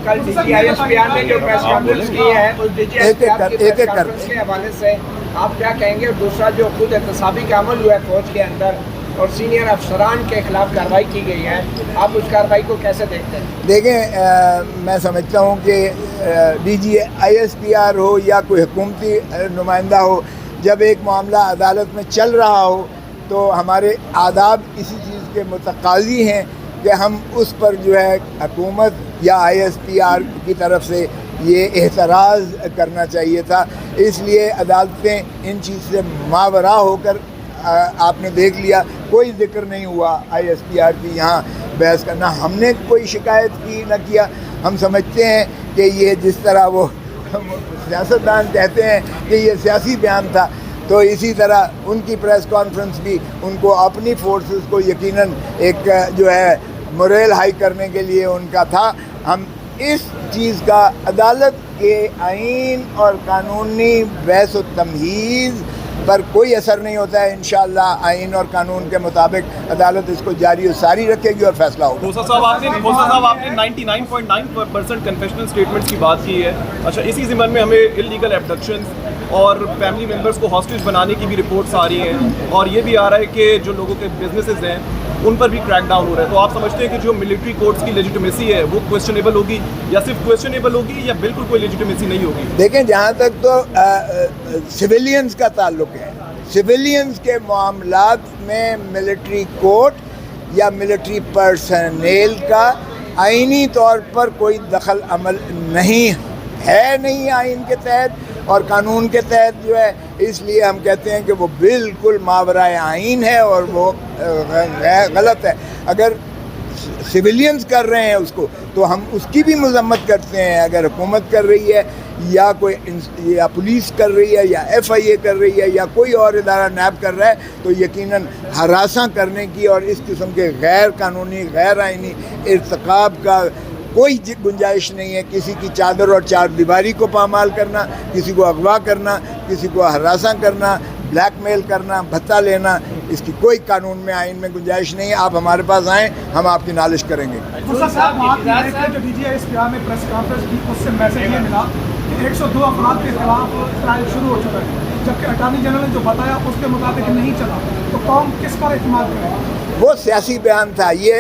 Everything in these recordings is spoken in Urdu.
کل D G I S P R نے جو پریس کانفرنس کی ہے اس D G I S P R کی پریس کانفرنس کے حوالے سے آپ کیا کہیں گے؟ اور دوسرا جو خود احتسابی کا عمل ہوا ہے فوج کے اندر اور سینئر افسران کے خلاف کارروائی کی گئی ہے، آپ اس کارروائی کو کیسے دیکھتے ہیں؟ دیکھیں میں سمجھتا ہوں کہ D G I S P R ہو یا کوئی حکومتی نمائندہ ہو، جب ایک معاملہ عدالت میں چل رہا ہو تو ہمارے آداب اسی چیز کے متقاضی ہیں کہ ہم اس پر جو ہے حکومت یا آئی ایس پی آر کی طرف سے یہ اعتراض کرنا چاہیے تھا. اس لیے عدالتیں ان چیز سے ماورا ہو کر آپ نے دیکھ لیا کوئی ذکر نہیں ہوا آئی ایس پی آر کی یہاں بحث کرنا. ہم نے کوئی شکایت کی نہ کیا. ہم سمجھتے ہیں کہ یہ جس طرح وہ سیاستدان کہتے ہیں کہ یہ سیاسی بیان تھا، تو اسی طرح ان کی پریس کانفرنس بھی ان کو اپنی فورسز کو یقیناً ایک جو ہے موریل ہائی کرنے کے لیے ان کا تھا. ہم اس چیز کا عدالت کے آئین اور قانونی بحث و تمہیز پر کوئی اثر نہیں ہوتا ہے. انشاءاللہ آئین اور قانون کے مطابق عدالت اس کو جاری و ساری رکھے گی اور فیصلہ ہوگا. کھوسا صاحب آپ نے 99.9% کنفیشنل اسٹیٹمنٹس کی بات کی ہے. اچھا، اسی ضمن میں ہمیں انلیگل ایبڈکشنز اور فیملی ممبرس کو ہاسٹیج بنانے کی بھی رپورٹس آ رہی ہیں، اور یہ بھی آ رہا ہے کہ جو لوگوں کے بزنسز ہیں ان پر بھی کریک ڈاؤن ہو رہا ہے. تو آپ سمجھتے ہیں کہ جو ملٹری کورٹس کی لیجیٹمیسی ہے وہ کویسچنیبل ہوگی، یا صرف کویسچنیبل ہوگی یا بالکل کوئی لیجیٹمیسی نہیں ہوگی؟ دیکھیں، جہاں تک تو سویلینز کا تعلق ہے، سویلینز کے معاملات میں ملٹری کورٹ یا ملٹری پرسنل کا آئینی طور پر کوئی دخل عمل نہیں ہے، نہیں آئین کے تحت اور قانون کے تحت جو ہے. اس لیے ہم کہتے ہیں کہ وہ بالکل ماورائے آئین ہے اور وہ غلط ہے. اگر سویلینز کر رہے ہیں اس کو تو ہم اس کی بھی مذمت کرتے ہیں. اگر حکومت کر رہی ہے یا کوئی یا پولیس کر رہی ہے یا ایف آئی اے کر رہی ہے یا کوئی اور ادارہ نیب کر رہا ہے تو یقیناً ہراساں کرنے کی اور اس قسم کے غیر قانونی غیر آئینی ارتکاب کا کوئی گنجائش نہیں ہے. کسی کی چادر اور چار دیواری کو پامال کرنا، کسی کو اغوا کرنا، کسی کو ہراساں کرنا، بلیک میل کرنا، بھتہ لینا، اس کی کوئی قانون میں آئین میں گنجائش نہیں ہے. آپ ہمارے پاس آئیں، ہم آپ کی نالش کریں گے. جو D G I S P R نے پریس کانفرنس کی اس سے میسج یہ ملا کہ 102 افراد کے خلاف ٹرائل شروع ہو چکا ہے، جبکہ اٹارنی جنرل نے جو بتایا اس کے مطابق نہیں چلا. تو قوم کس پر اعتماد کرے؟ وہ سیاسی بیان تھا، یہ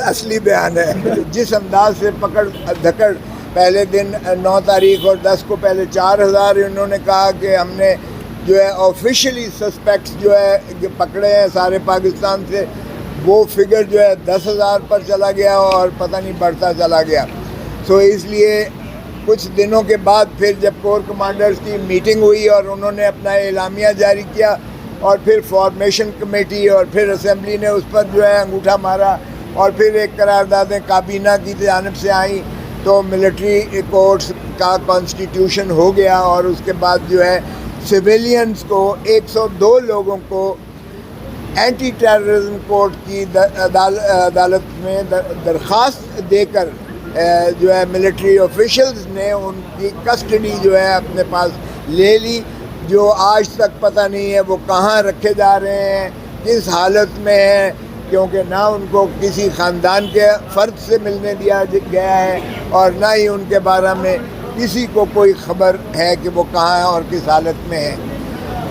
اصلی بیان ہے. جس انداز سے پکڑ دھکڑ پہلے دن 9 تاریخ اور 10 کو پہلے 4000 انہوں نے کہا کہ ہم نے جو ہے آفیشلی سسپیکٹس جو ہے پکڑے ہیں سارے پاکستان سے، وہ فگر جو ہے 10,000 پر چلا گیا اور پتہ نہیں بڑھتا چلا گیا. سو اس لیے کچھ دنوں کے بعد پھر جب کور کمانڈرز کی میٹنگ ہوئی اور انہوں نے اپنا اعلامیہ جاری کیا اور پھر فارمیشن کمیٹی اور پھر اسمبلی نے اس پر جو ہے انگوٹھا مارا اور پھر ایک قراردادیں کابینہ کی جانب سے آئیں تو ملٹری کورٹس کا کانسٹیٹیوشن ہو گیا. اور اس کے بعد جو ہے سویلینز کو 102 لوگوں کو اینٹی ٹیررزم کورٹ کی عدالت میں درخواست دے کر جو ہے ملٹری آفیشلز نے ان کی کسٹڈی جو ہے اپنے پاس لے لی، جو آج تک پتہ نہیں ہے وہ کہاں رکھے جا رہے ہیں، کس حالت میں ہیں، کیونکہ نہ ان کو کسی خاندان کے فرد سے ملنے دیا گیا ہے اور نہ ہی ان کے بارے میں کسی کو کوئی خبر ہے کہ وہ کہاں ہیں اور کس حالت میں ہیں.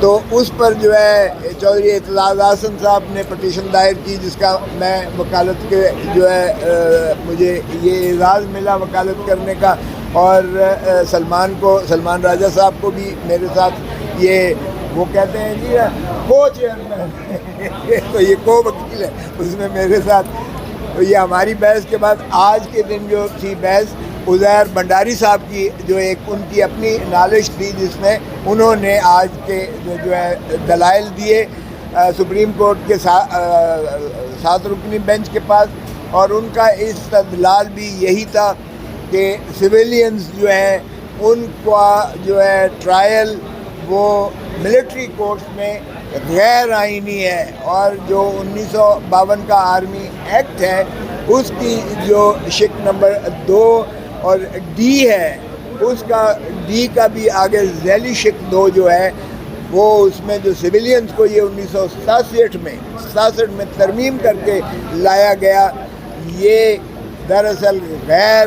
تو اس پر جو ہے چودھری اعتزاز احسن صاحب نے پٹیشن دائر کی، جس کا میں وکالت کے جو ہے مجھے یہ اعزاز ملا وکالت کرنے کا، اور سلمان راجہ صاحب کو بھی میرے ساتھ یہ وہ کہتے ہیں جی کو چیئرمین تو یہ کو وکیل ہے، اس میں میرے ساتھ. تو یہ ہماری بحث کے بعد آج کے دن جو تھی بحث عزیر بنڈاری صاحب کی، جو ایک ان کی اپنی نالش تھی جس میں انہوں نے آج کے جو ہے دلائل دیے سپریم کورٹ کے 7 رکنی بینچ کے پاس، اور ان کا استدلال بھی یہی تھا کہ سویلینز جو ہیں ان کا جو ہے ٹرائل وہ ملٹری کورٹس میں غیر آئینی ہے، اور جو 1952 کا آرمی ایکٹ ہے اس کی جو شق نمبر 2 اور ڈی ہے، اس کا ڈی کا بھی آگے ذیلی شق 2 جو ہے وہ اس میں جو سویلینز کو یہ 1967 میں ترمیم کر کے لایا گیا، یہ دراصل غیر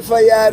FIR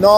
9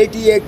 ATA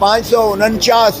549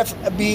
FB